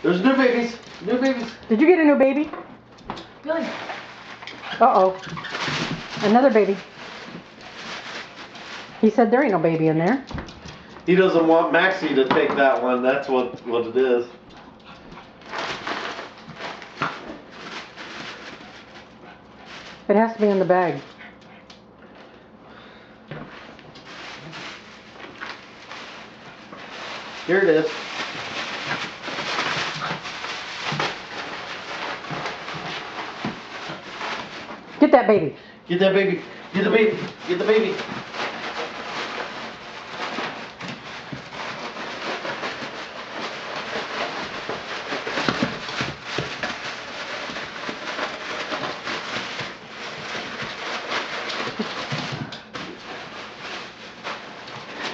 There's new babies. New babies. Did you get a new baby? Willie. Uh-oh. Another baby. He said there ain't no baby in there. He doesn't want Maxie to take that one. That's what it is. It has to be in the bag. Here it is. Get that baby. Get that baby. Get the baby. Get the baby.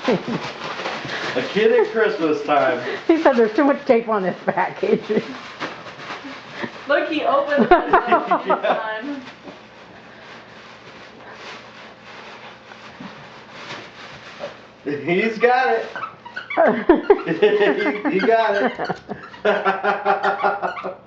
A kid at Christmas time. He said there's too much tape on this package. Look, he opened it for the time. He's got it. he got it.